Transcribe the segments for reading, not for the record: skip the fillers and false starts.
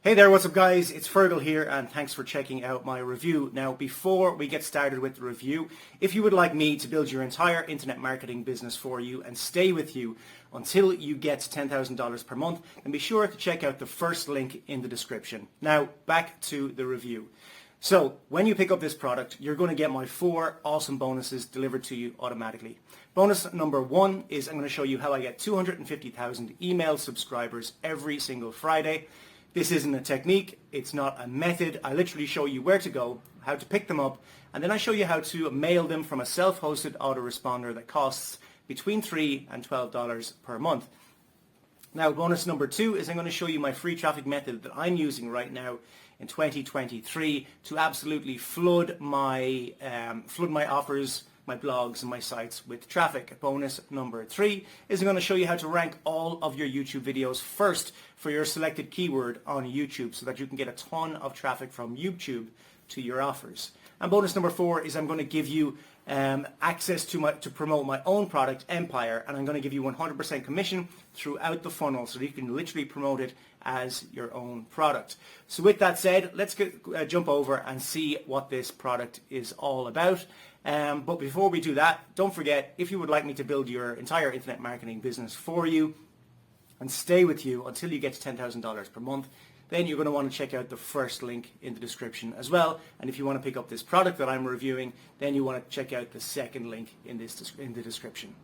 Hey there, what's up guys? It's Fergal here and thanks for checking out my review. Now before we get started with the review, if you would like me to build your entire internet marketing business for you and stay with you until you get $10,000 per month, then be sure to check out the first link in the description. Now back to the review. So when you pick up this product, you're going to get my 4 awesome bonuses delivered to you automatically. Bonus number 1 is I'm going to show you how I get 250,000 email subscribers every single Friday. This isn't a technique, it's not a method. I literally show you where to go, how to pick them up, and then I show you how to mail them from a self-hosted autoresponder that costs between $3 and $12 per month. Now bonus number 2 is I'm going to show you my free traffic method that I'm using right now in 2023 to absolutely flood my offers, my blogs and my sites with traffic. Bonus number 3 is I'm going to show you how to rank all of your YouTube videos first for your selected keyword on YouTube so that you can get a ton of traffic from YouTube to your offers. And bonus number 4 is I'm going to give you access to promote my own product Empire, and I'm going to give you 100% commission throughout the funnel so that you can literally promote it as your own product. So with that said, let's jump over and see what this product is all about. But before we do that, don't forget, if you would like me to build your entire internet marketing business for you and stay with you until you get to $10,000 per month, then you're going to want to check out the first link in the description as well. And if you want to pick up this product that I'm reviewing, then you want to check out the second link in the description.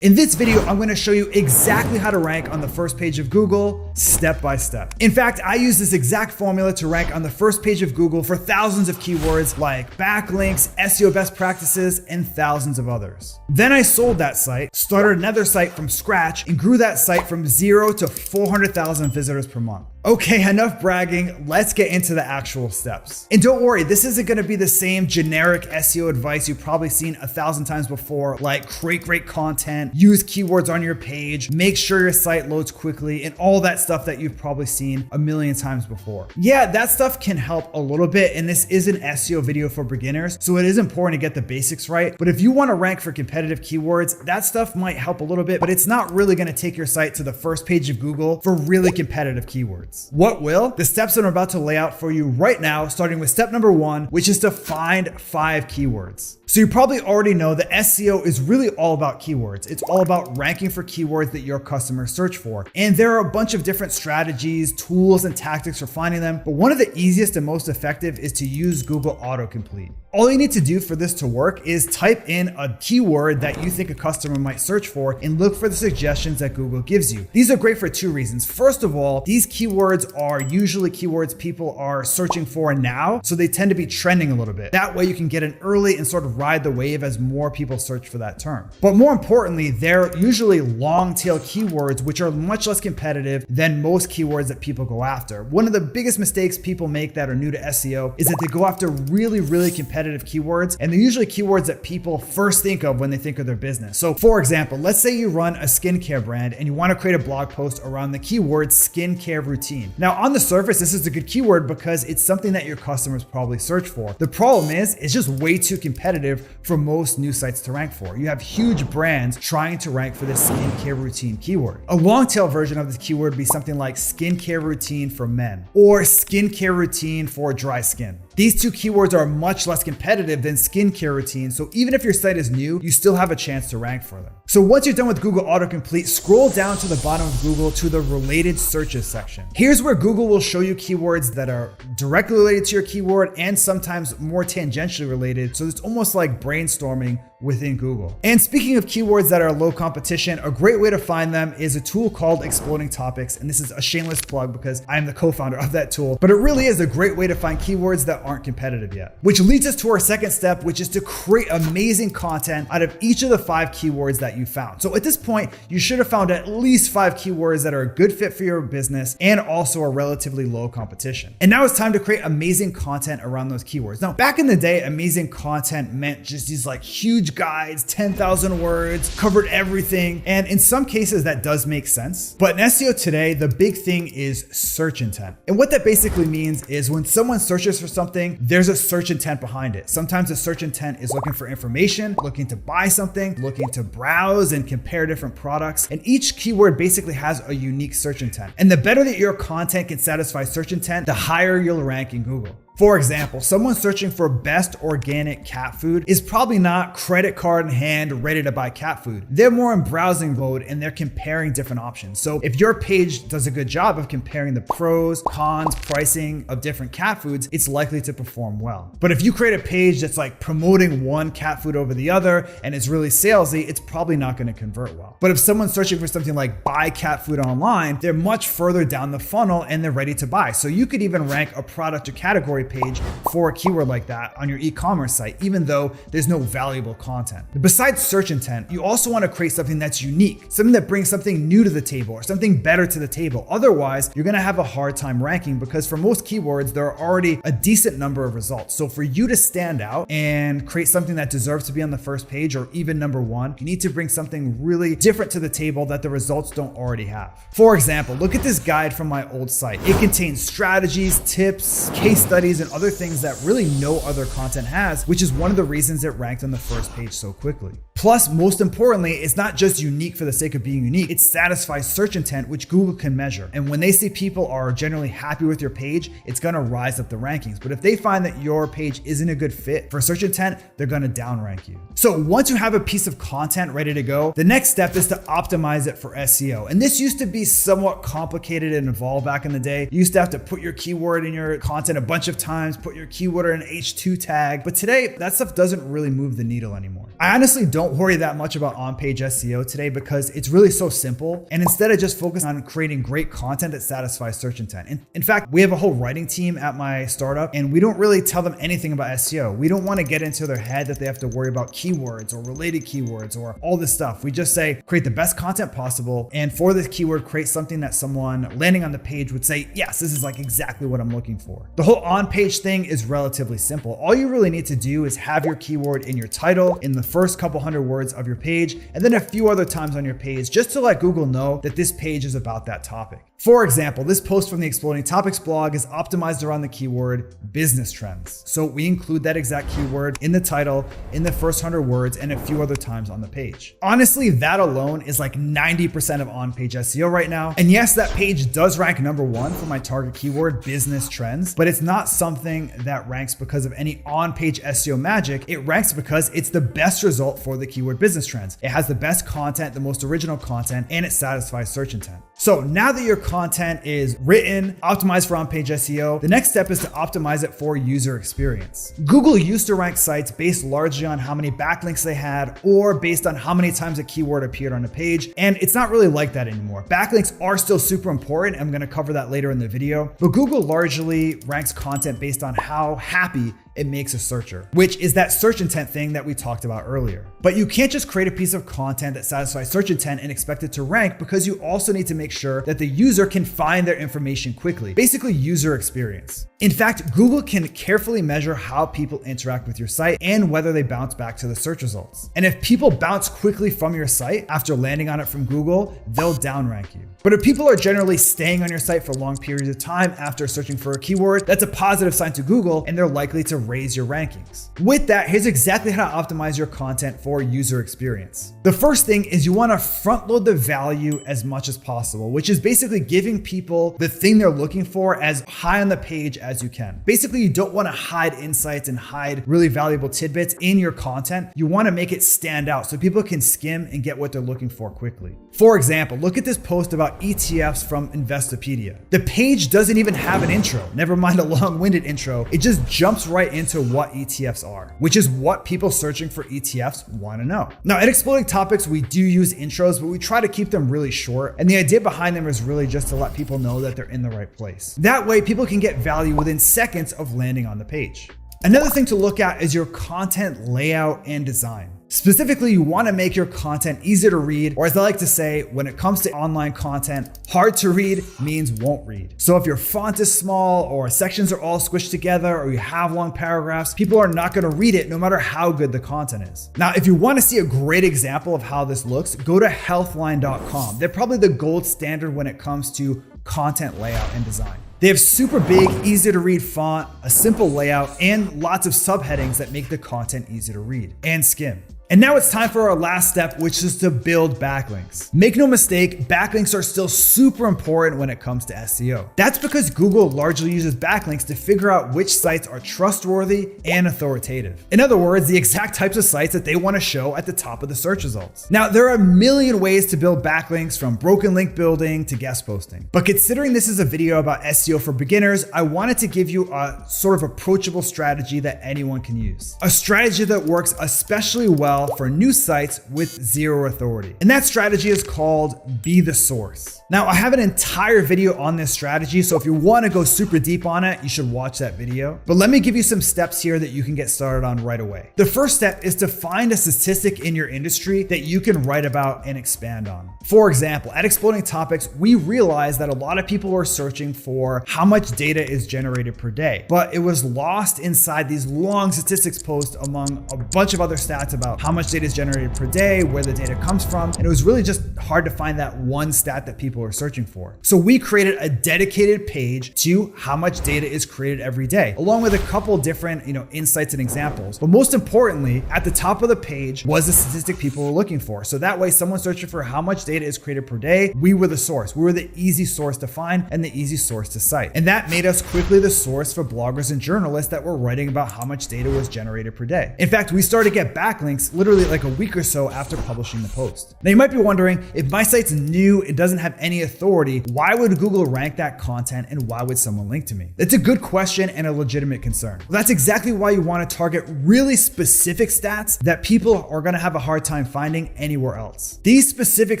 In this video, I'm going to show you exactly how to rank on the first page of Google, step by step. In fact, I use this exact formula to rank on the first page of Google for thousands of keywords like backlinks, SEO best practices, and thousands of others. Then I sold that site, started another site from scratch, and grew that site from 0 to 400,000 visitors per month. Okay, enough bragging, let's get into the actual steps. And don't worry, this isn't gonna be the same generic SEO advice you've probably seen 1,000 times before, like create great content, use keywords on your page, make sure your site loads quickly, and all that stuff that you've probably seen 1,000,000 times before. Yeah, that stuff can help a little bit, and this is an SEO video for beginners, so it is important to get the basics right. But if you wanna rank for competitive keywords, that stuff might help a little bit, but it's not really gonna take your site to the first page of Google for really competitive keywords. What will? The steps that I'm about to lay out for you right now, starting with step number 1, which is to find 5 keywords. So you probably already know that SEO is really all about keywords. It's all about ranking for keywords that your customers search for. And there are a bunch of different strategies, tools, and tactics for finding them, but one of the easiest and most effective is to use Google Autocomplete. All you need to do for this to work is type in a keyword that you think a customer might search for and look for the suggestions that Google gives you. These are great for 2 reasons. First of all, these keywords are usually keywords people are searching for now, so they tend to be trending a little bit. That way you can get in early and sort of ride the wave as more people search for that term. But more importantly, they're usually long tail keywords which are much less competitive than most keywords that people go after. One of the biggest mistakes people make that are new to SEO is that they go after really competitive keywords, and they're usually keywords that people first think of when they think of their business. So for example, let's say you run a skincare brand and you want to create a blog post around the keyword skincare routine. Now on the surface, this is a good keyword because it's something that your customers probably search for. The problem is it's just way too competitive for most new sites to rank for. You have huge brands trying to rank for this skincare routine keyword. A long tail version of this keyword would be something like skincare routine for men or skincare routine for dry skin. These 2 keywords are much less competitive than skincare routine, so even if your site is new, you still have a chance to rank for them. So once you're done with Google Autocomplete, scroll down to the bottom of Google to the related searches section. Here's where Google will show you keywords that are directly related to your keyword and sometimes more tangentially related, so it's almost like brainstorming within Google. And speaking of keywords that are low competition, a great way to find them is a tool called Exploding Topics. And this is a shameless plug because I'm the co-founder of that tool, but it really is a great way to find keywords that aren't competitive yet. Which leads us to our second step, which is to create amazing content out of each of the 5 keywords that you found. So at this point, you should have found at least 5 keywords that are a good fit for your business and also are relatively low competition. And now it's time to create amazing content around those keywords. Now, back in the day, amazing content meant just these like huge guides, 10,000 words, covered everything. And in some cases that does make sense. But in SEO today, the big thing is search intent. And what that basically means is when someone searches for something, there's a search intent behind it. Sometimes the search intent is looking for information, looking to buy something, looking to browse and compare different products. And each keyword basically has a unique search intent. And the better that you're your content can satisfy search intent, the higher you'll rank in Google. For example, someone searching for best organic cat food is probably not credit card in hand, ready to buy cat food. They're more in browsing mode and they're comparing different options. So if your page does a good job of comparing the pros, cons, pricing of different cat foods, it's likely to perform well. But if you create a page that's like promoting one cat food over the other and it's really salesy, it's probably not going to convert well. But if someone's searching for something like buy cat food online, they're much further down the funnel and they're ready to buy. So you could even rank a product or category page for a keyword like that on your e-commerce site, even though there's no valuable content. Besides search intent, you also want to create something that's unique, something that brings something new to the table or something better to the table. Otherwise, you're going to have a hard time ranking because for most keywords, there are already a decent number of results. So for you to stand out and create something that deserves to be on the first page or even number one, you need to bring something really different to the table that the results don't already have. For example, look at this guide from my old site. It contains strategies, tips, case studies, and other things that really no other content has, which is one of the reasons it ranked on the first page so quickly. Plus, most importantly, it's not just unique for the sake of being unique, it satisfies search intent, which Google can measure. And when they see people are generally happy with your page, it's gonna rise up the rankings. But if they find that your page isn't a good fit for search intent, they're gonna downrank you. So once you have a piece of content ready to go, the next step is to optimize it for SEO. And this used to be somewhat complicated and involved back in the day. You used to have to put your keyword in your content a bunch of times, put your keyword in an H2 tag. But today, that stuff doesn't really move the needle anymore. I honestly don't worry that much about on-page SEO today because it's really so simple. And instead I just focus on creating great content that satisfies search intent. In fact, we have a whole writing team at my startup and we don't really tell them anything about SEO. We don't want to get into their head that they have to worry about keywords or related keywords or all this stuff. We just say, create the best content possible. And for this keyword, create something that someone landing on the page would say, yes, this is like exactly what I'm looking for. The whole on-page thing is relatively simple. All you really need to do is have your keyword in your title, in the first couple hundred words of your page, and then a few other times on your page just to let Google know that this page is about that topic. For example, this post from the Exploding Topics blog is optimized around the keyword business trends. So we include that exact keyword in the title, in the first 100 words, and a few other times on the page. Honestly, that alone is like 90% of on-page SEO right now. And yes, that page does rank number one for my target keyword, business trends, but it's not something that ranks because of any on-page SEO magic. It ranks because it's the best result for the keyword business trends. It has the best content, the most original content, and it satisfies search intent. So now that your content is written, optimized for on-page SEO, the next step is to optimize it for user experience. Google used to rank sites based largely on how many backlinks they had or based on how many times a keyword appeared on a page, and it's not really like that anymore. Backlinks are still super important. I'm gonna cover that later in the video, but Google largely ranks content based on how happy it makes a searcher, which is that search intent thing that we talked about earlier. But you can't just create a piece of content that satisfies search intent and expect it to rank because you also need to make sure that the user can find their information quickly, basically user experience. In fact, Google can carefully measure how people interact with your site and whether they bounce back to the search results. And if people bounce quickly from your site after landing on it from Google, they'll downrank you. But if people are generally staying on your site for long periods of time after searching for a keyword, that's a positive sign to Google and they're likely to raise your rankings. With that, here's exactly how to optimize your content for user experience. The first thing is you want to front load the value as much as possible, which is basically giving people the thing they're looking for as high on the page as you can. Basically, you don't want to hide insights and hide really valuable tidbits in your content. You want to make it stand out so people can skim and get what they're looking for quickly. For example, look at this post about ETFs from Investopedia. The page doesn't even have an intro, never mind a long-winded intro. It just jumps right into what ETFs are, which is what people searching for ETFs want to know. Now, at Exploding Topics, we do use intros, but we try to keep them really short. And the idea behind them is really just to let people know that they're in the right place. That way, people can get value within seconds of landing on the page. Another thing to look at is your content layout and design. Specifically, you want to make your content easy to read, or as I like to say, when it comes to online content, hard to read means won't read. So if your font is small or sections are all squished together or you have long paragraphs, people are not going to read it no matter how good the content is. Now, if you want to see a great example of how this looks, go to healthline.com. They're probably the gold standard when it comes to content layout and design. They have super big, easy to read font, a simple layout, and lots of subheadings that make the content easy to read and skim. And now it's time for our last step, which is to build backlinks. Make no mistake, backlinks are still super important when it comes to SEO. That's because Google largely uses backlinks to figure out which sites are trustworthy and authoritative. In other words, the exact types of sites that they want to show at the top of the search results. Now, there are a million ways to build backlinks, from broken link building to guest posting. But considering this is a video about SEO for beginners, I wanted to give you a sort of approachable strategy that anyone can use. A strategy that works especially well for new sites with zero authority. And that strategy is called Be the Source. Now, I have an entire video on this strategy, so if you want to go super deep on it, you should watch that video. But let me give you some steps here that you can get started on right away. The first step is to find a statistic in your industry that you can write about and expand on. For example, at Exploding Topics, we realized that a lot of people were searching for how much data is generated per day, but it was lost inside these long statistics posts among a bunch of other stats about how much data is generated per day, where the data comes from, and it was really just hard to find that one stat that people are searching for. So we created a dedicated page to how much data is created every day, along with a couple different, insights and examples. But most importantly, at the top of the page was the statistic people were looking for. So that way, someone searching for how much data is created per day, we were the source. We were the easy source to find and the easy source to cite. And that made us quickly the source for bloggers and journalists that were writing about how much data was generated per day. In fact, we started to get backlinks literally like a week or so after publishing the post. Now you might be wondering, if my site's new, it doesn't have any authority, why would Google rank that content and why would someone link to me? That's a good question and a legitimate concern. Well, that's exactly why you want to target really specific stats that people are going to have a hard time finding anywhere else. These specific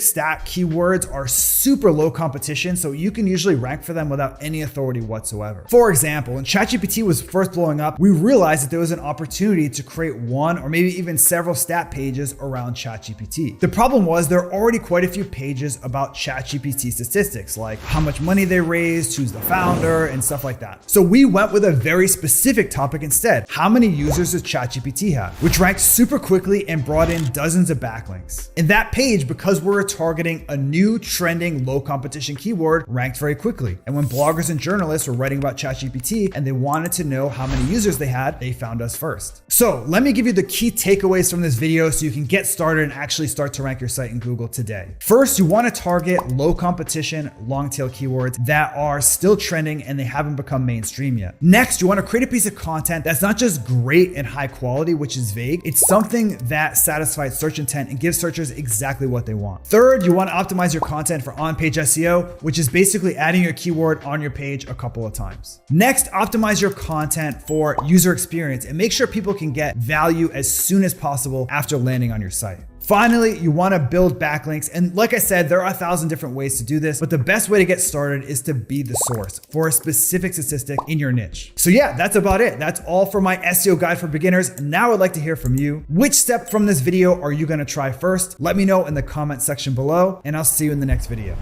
stat keywords are super low competition, so you can usually rank for them without any authority whatsoever. For example, when ChatGPT was first blowing up, we realized that there was an opportunity to create one or maybe even several stat pages around ChatGPT. The problem was there are already quite a few pages about ChatGPT statistics, like how much money they raised, who's the founder, and stuff like that. So we went with a very specific topic instead. How many users does ChatGPT have? Which ranked super quickly and brought in dozens of backlinks. And that page, because we're targeting a new trending low competition keyword, ranked very quickly. And when bloggers and journalists were writing about ChatGPT and they wanted to know how many users they had, they found us first. So let me give you the key takeaways from this video so you can get started and actually start to rank your site in Google today. First, you want to target low competition, long tail keywords that are still trending and they haven't become mainstream yet. Next, you want to create a piece of content that's not just great and high quality, which is vague. It's something that satisfies search intent and gives searchers exactly what they want. Third, you want to optimize your content for on-page SEO, which is basically adding your keyword on your page a couple of times. Next, optimize your content for user experience and make sure people can get value as soon as possible after landing on your site. Finally, you want to build backlinks. And like I said, there are 1,000 different ways to do this, but the best way to get started is to be the source for a specific statistic in your niche. So yeah, that's about it. That's all for my SEO guide for beginners. Now I'd like to hear from you. Which step from this video are you going to try first? Let me know in the comment section below, and I'll see you in the next video.